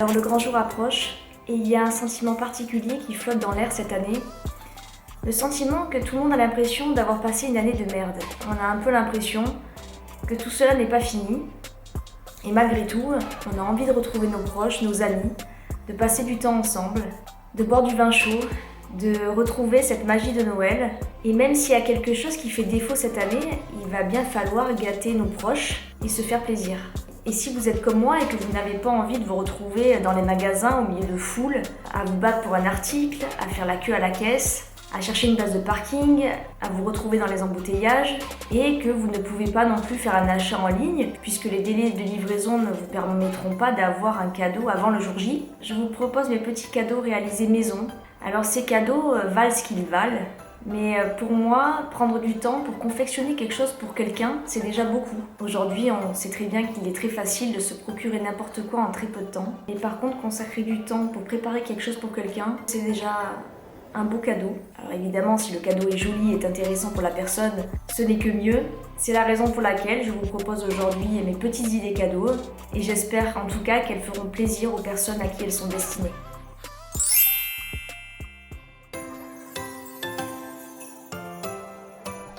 Alors le grand jour approche et il y a un sentiment particulier qui flotte dans l'air cette année. Le sentiment que tout le monde a l'impression d'avoir passé une année de merde. On a un peu l'impression que tout cela n'est pas fini. Et malgré tout, on a envie de retrouver nos proches, nos amis, de passer du temps ensemble, de boire du vin chaud, de retrouver cette magie de Noël. Et même s'il y a quelque chose qui fait défaut cette année, il va bien falloir gâter nos proches et se faire plaisir. Et si vous êtes comme moi et que vous n'avez pas envie de vous retrouver dans les magasins au milieu de foules, à vous battre pour un article, à faire la queue à la caisse, à chercher une place de parking, à vous retrouver dans les embouteillages, et que vous ne pouvez pas non plus faire un achat en ligne, puisque les délais de livraison ne vous permettront pas d'avoir un cadeau avant le jour J, je vous propose mes petits cadeaux réalisés maison. Alors ces cadeaux valent ce qu'ils valent, mais pour moi, prendre du temps pour confectionner quelque chose pour quelqu'un, c'est déjà beaucoup. Aujourd'hui, on sait très bien qu'il est très facile de se procurer n'importe quoi en très peu de temps. Et par contre, consacrer du temps pour préparer quelque chose pour quelqu'un, c'est déjà un beau cadeau. Alors évidemment, si le cadeau est joli et intéressant pour la personne, ce n'est que mieux. C'est la raison pour laquelle je vous propose aujourd'hui mes petites idées cadeaux, et j'espère en tout cas qu'elles feront plaisir aux personnes à qui elles sont destinées.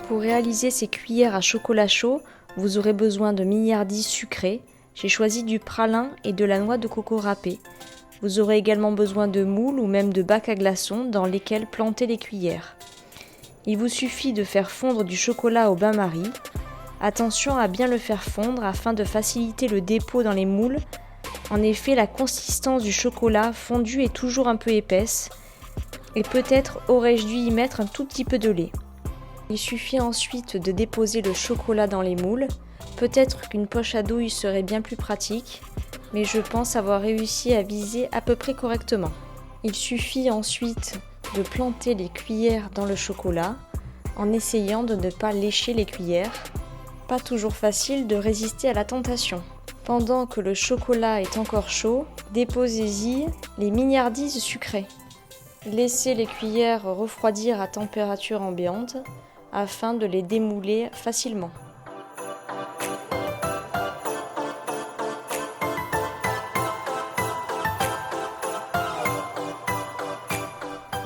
Pour réaliser ces cuillères à chocolat chaud, vous aurez besoin de mignardises sucrées. J'ai choisi du pralin et de la noix de coco râpée. Vous aurez également besoin de moules ou même de bacs à glaçons dans lesquels planter les cuillères. Il vous suffit de faire fondre du chocolat au bain-marie. Attention à bien le faire fondre afin de faciliter le dépôt dans les moules. En effet, la consistance du chocolat fondu est toujours un peu épaisse et peut-être aurais-je dû y mettre un tout petit peu de lait. Il suffit ensuite de déposer le chocolat dans les moules. Peut-être qu'une poche à douille serait bien plus pratique, mais je pense avoir réussi à viser à peu près correctement. Il suffit ensuite de planter les cuillères dans le chocolat en essayant de ne pas lécher les cuillères. Pas toujours facile de résister à la tentation. Pendant que le chocolat est encore chaud, déposez-y les mignardises sucrées. Laissez les cuillères refroidir à température ambiante afin de les démouler facilement.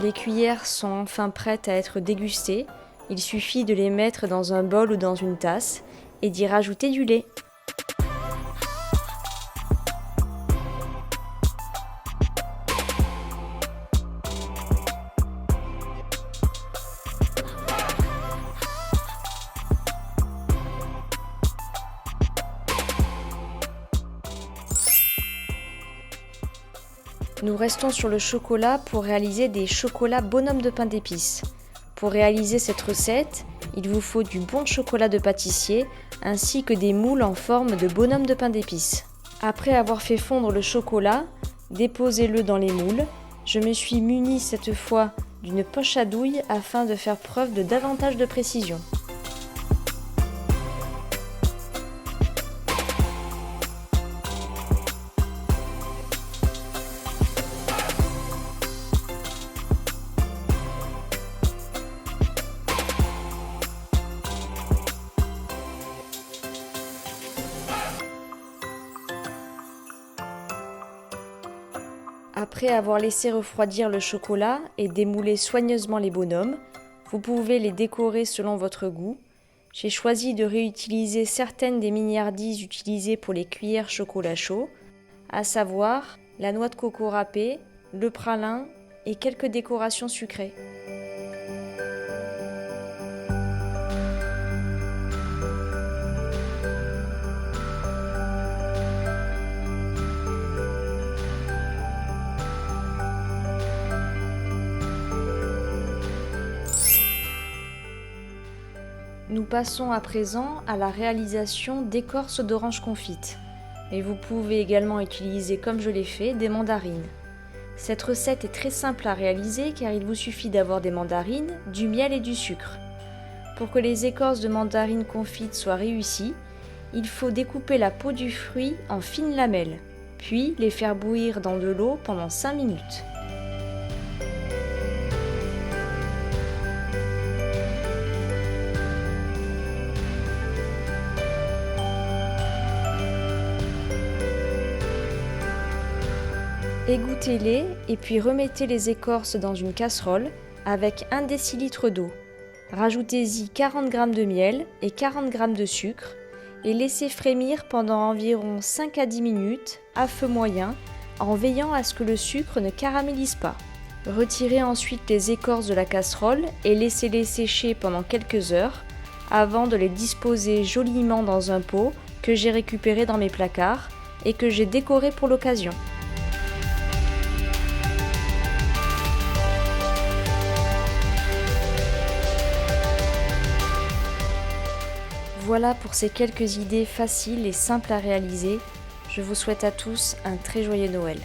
Les cuillères sont enfin prêtes à être dégustées. Il suffit de les mettre dans un bol ou dans une tasse et d'y rajouter du lait. Nous restons sur le chocolat pour réaliser des chocolats bonhomme de pain d'épices. Pour réaliser cette recette, il vous faut du bon chocolat de pâtissier ainsi que des moules en forme de bonhomme de pain d'épices. Après avoir fait fondre le chocolat, déposez-le dans les moules. Je me suis munie cette fois d'une poche à douille afin de faire preuve de davantage de précision. Après avoir laissé refroidir le chocolat et démouler soigneusement les bonhommes, vous pouvez les décorer selon votre goût. J'ai choisi de réutiliser certaines des mignardises utilisées pour les cuillères chocolat chaud, à savoir la noix de coco râpée, le pralin et quelques décorations sucrées. Nous passons à présent à la réalisation d'écorces d'orange confite. Mais vous pouvez également utiliser, comme je l'ai fait, des mandarines. Cette recette est très simple à réaliser car il vous suffit d'avoir des mandarines, du miel et du sucre. Pour que les écorces de mandarines confites soient réussies, il faut découper la peau du fruit en fines lamelles, puis les faire bouillir dans de l'eau pendant 5 minutes. Égouttez-les et puis remettez les écorces dans une casserole avec 1 décilitre d'eau. Rajoutez-y 40 g de miel et 40 g de sucre et laissez frémir pendant environ 5 à 10 minutes à feu moyen en veillant à ce que le sucre ne caramélise pas. Retirez ensuite les écorces de la casserole et laissez-les sécher pendant quelques heures avant de les disposer joliment dans un pot que j'ai récupéré dans mes placards et que j'ai décoré pour l'occasion. Voilà pour ces quelques idées faciles et simples à réaliser. Je vous souhaite à tous un très joyeux Noël.